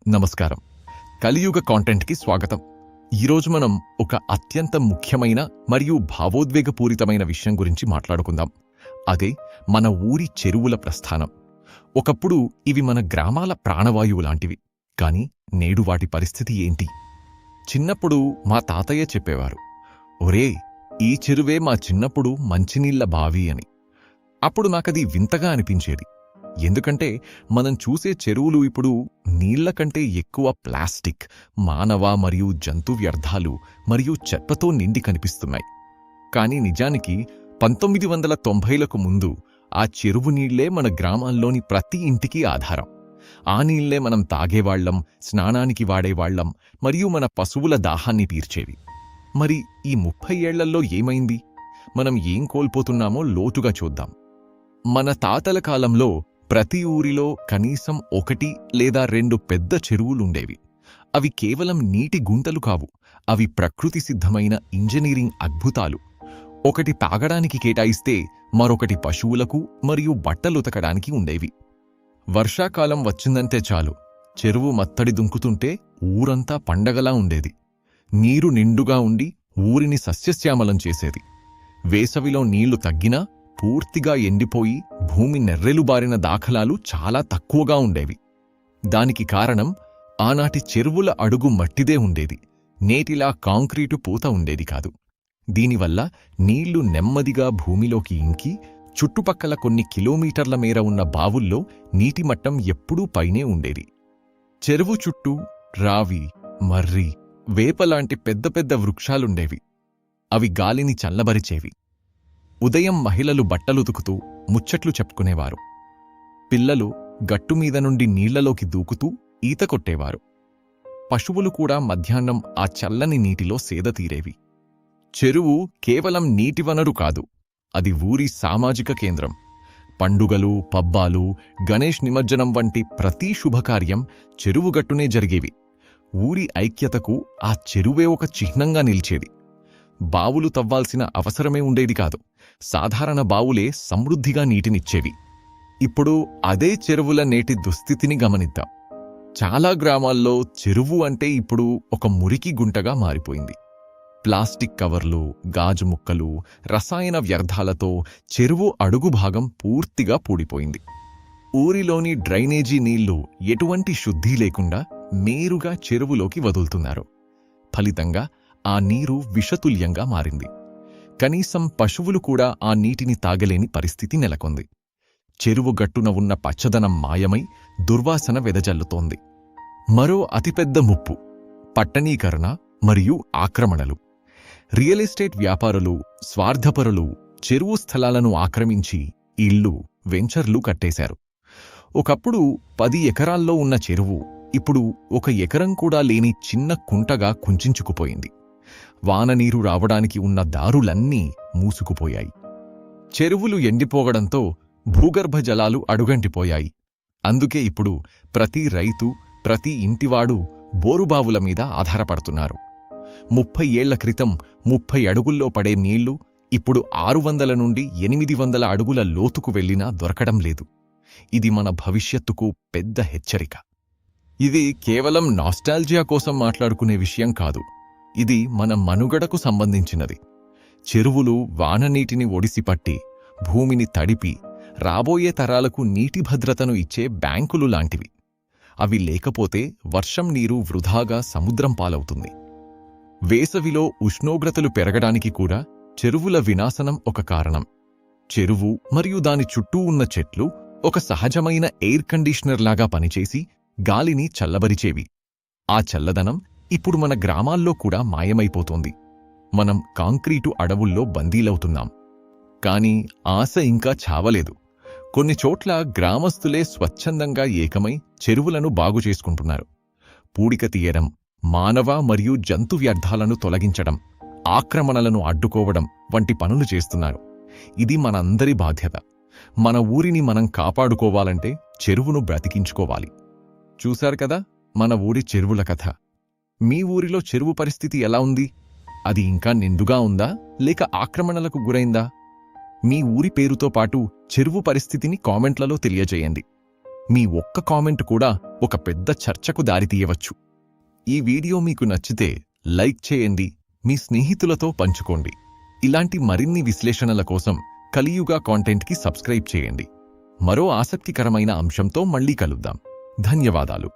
నమస్కారం. కలియుగ కాంటెంట్కి స్వాగతం. ఈరోజు మనం ఒక అత్యంత ముఖ్యమైన మరియు భావోద్వేగపూరితమైన విషయం గురించి మాట్లాడుకుందాం. అదే మన ఊరి చెరువుల ప్రస్థానం. ఒకప్పుడు ఇవి మన గ్రామాల ప్రాణవాయువు లాంటివి. కానీ నేడు వాటి పరిస్థితి ఏంటి? చిన్నప్పుడు మా తాతయ్య చెప్పేవారు, ఒరే, ఈ చెరువే మా చిన్నప్పుడు మంచినీళ్ల బావి అని. అప్పుడు నాకది వింతగా అనిపించేది. ఎందుకంటే మనం చూసే చెరువులు ఇప్పుడు నీళ్ల కంటే ఎక్కువ ప్లాస్టిక్, మానవ మరియు జంతు వ్యర్థాలు మరియు చెత్తతో నిండి కనిపిస్తున్నాయి. కానీ నిజానికి 1990లకు ముందు ఆ చెరువు నీళ్లే మన గ్రామాల్లోని ప్రతి ఇంటికి ఆధారం. ఆ నీళ్లే మనం తాగేవాళ్లం, స్నానానికి వాడేవాళ్లం మరియు మన పశువుల దాహాన్ని తీర్చేవి. మరి ఈ 30 ఏళ్లలో ఏమైంది? మనం ఏం కోల్పోతున్నామో లోతుగా చూద్దాం. మన తాతల కాలంలో ప్రతి ఊరిలో కనీసం 1 లేదా 2 పెద్ద చెరువులుండేవి. అవి కేవలం నీటి గుంటలు కావు, అవి ప్రకృతి సిద్ధమైన ఇంజనీరింగ్ అద్భుతాలు. ఒకటి తాగడానికి కేటాయిస్తే మరొకటి పశువులకు మరియు బట్టలుతకడానికి ఉండేవి. వర్షాకాలం వచ్చిందంటే చాలు, చెరువు మత్తడి దుంకుతుంటే ఊరంతా పండగలా ఉండేది. నీరు నిండుగా ఉండి ఊరిని సస్యశ్యామలం చేసేది. వేసవిలో నీళ్లు తగ్గినా పూర్తిగా ఎండిపోయి భూమి నెర్రెలుబారిన దాఖలాలు చాలా తక్కువగా ఉండేవి. దానికి కారణం ఆనాటి చెరువుల అడుగు మట్టిదే ఉండేది, నేటిలా కాంక్రీటు పూత ఉండేది కాదు. దీనివల్ల నీళ్లు నెమ్మదిగా భూమిలోకి ఇంకి చుట్టుపక్కల కొన్ని కిలోమీటర్ల మేర ఉన్న బావుల్లో నీటిమట్టం ఎప్పుడూ పైనే ఉండేది. చెరువు చుట్టూ రావి, మర్రి, వేపలాంటి పెద్ద పెద్ద వృక్షాలుండేవి. అవి గాలిని చల్లబరిచేవి. ఉదయం మహిళలు బట్టలుతుకుతూ ముచ్చట్లు చెప్పుకునేవారు. పిల్లలు గట్టుమీద నుండి నీళ్లలోకి దూకుతూ ఈత కొట్టేవారు. పశువులు కూడా మధ్యాహ్నం ఆ చల్లని నీటిలో సేదతీరేవి. చెరువు కేవలం నీటి వనరు కాదు, అది ఊరి సామాజిక కేంద్రం. పండుగలు, పబ్బాలు, గణేష్ నిమజ్జనం వంటి ప్రతి శుభకార్యం చెరువుగట్టునే జరిగేవి. ఊరి ఐక్యతకు ఆ చెరువే ఒక చిహ్నంగా నిలిచేది. బావులు తవ్వాల్సిన అవసరమే ఉండేది కాదు, సాధారణ బావులే సమృద్ధిగా నీటినిచ్చేవి. ఇప్పుడు అదే చెరువుల నేటి దుస్థితిని గమనిద్దాం. చాలా గ్రామాల్లో చెరువు అంటే ఇప్పుడు ఒక మురికి గుంటగా మారిపోయింది. ప్లాస్టిక్ కవర్లు, గాజు ముక్కలు, రసాయన వ్యర్థాలతో చెరువు అడుగు భాగం పూర్తిగా పూడిపోయింది. ఊరిలోని డ్రైనేజీ నీళ్లు ఎటువంటి శుద్ధి లేకుండా నేరుగా చెరువులోకి వదులుతున్నారు. ఫలితంగా ఆ నీరు విషతుల్యంగా మారింది. కనీసం పశువులు కూడా ఆ నీటిని తాగలేని పరిస్థితి నెలకొంది. చెరువు గట్టున ఉన్న పచ్చదనం మాయమై దుర్వాసన వెదజల్లుతోంది. మరో అతిపెద్ద ముప్పు పట్టణీకరణ మరియు ఆక్రమణలు. రియల్ ఎస్టేట్ వ్యాపారులు, స్వార్థపరులు చెరువు స్థలాలను ఆక్రమించి ఇళ్ళు, వెంచర్లు కట్టేశారు. ఒకప్పుడు 10 ఎకరాల్లో ఉన్న చెరువు ఇప్పుడు 1 ఎకరం కూడా లేని చిన్న కుంటగా కుంచించుకుపోయింది. వాననీరు రావడానికి ఉన్న దారులన్నీ మూసుకుపోయాయి. చెరువులు ఎండిపోవడంతో భూగర్భ జలాలు అడుగంటిపోయాయి. అందుకే ఇప్పుడు ప్రతి రైతు, ప్రతి ఇంటివాడు బోరుబావుల మీద ఆధారపడుతున్నారు. 30 ఏళ్ల క్రితం 30 అడుగుల్లో పడే నీళ్లు ఇప్పుడు 600 నుండి 800 అడుగుల లోతుకు వెళ్లినా దొరకడం లేదు. ఇది మన భవిష్యత్తుకు పెద్ద హెచ్చరిక. ఇది కేవలం నాస్టాల్జియా కోసం మాట్లాడుకునే విషయం కాదు, ఇది మన మనుగడకు సంబంధించినది. చెరువులు వాననీటిని ఒడిసిపట్టి, భూమిని తడిపి, రాబోయే తరాలకు నీటి భద్రతను ఇచ్చే బ్యాంకులు లాంటివి. అవి లేకపోతే వర్షం నీరు వృధాగా సముద్రం పాలవుతుంది. వేసవిలో ఉష్ణోగ్రతలు పెరగడానికి కూడా చెరువుల వినాశనం ఒక కారణం. చెరువు మరియు దాని చుట్టూ ఉన్న చెట్లు ఒక సహజమైన ఎయిర్ కండీషనర్ లాగా పనిచేసి గాలిని చల్లబరిచేవి. ఆ చల్లదనం ఇప్పుడు మన గ్రామాల్లో కూడా మాయమైపోతోంది. మనం కాంక్రీటు అడవుల్లో బందీలవుతున్నాం. కానీ ఆశ ఇంకా చావలేదు. కొన్ని చోట్ల గ్రామస్తులే స్వచ్ఛందంగా ఏకమై చెరువులను బాగు చేసుకుంటున్నారు. పూడిక తీయడం, మానవ మరియు జంతు వ్యర్థాలను తొలగించడం, ఆక్రమణలను అడ్డుకోవడం వంటి పనులు చేస్తున్నారు. ఇది మనందరి బాధ్యత. మన ఊరిని మనం కాపాడుకోవాలంటే చెరువును బ్రతికించుకోవాలి. చూశారు కదా మన ఊరి చెరువుల కథ. మీ ఊరిలో చెరువు పరిస్థితి ఎలా ఉంది? అది ఇంకా నిండుగా ఉందా లేక ఆక్రమణలకు గురైందా? మీ ఊరి పేరుతో పాటు చెరువు పరిస్థితిని కామెంట్లలో తెలియజేయండి. మీ ఒక్క కామెంట్ కూడా ఒక పెద్ద చర్చకు దారితీయవచ్చు. ఈ వీడియో మీకు నచ్చితే లైక్ చేయండి, మీ స్నేహితులతో పంచుకోండి. ఇలాంటి మరిన్ని విశ్లేషణల కోసం కలియుగ కాంటెంట్కి సబ్స్క్రైబ్ చేయండి. మరో ఆసక్తికరమైన అంశంతో మళ్ళీ కలుద్దాం. ధన్యవాదాలు.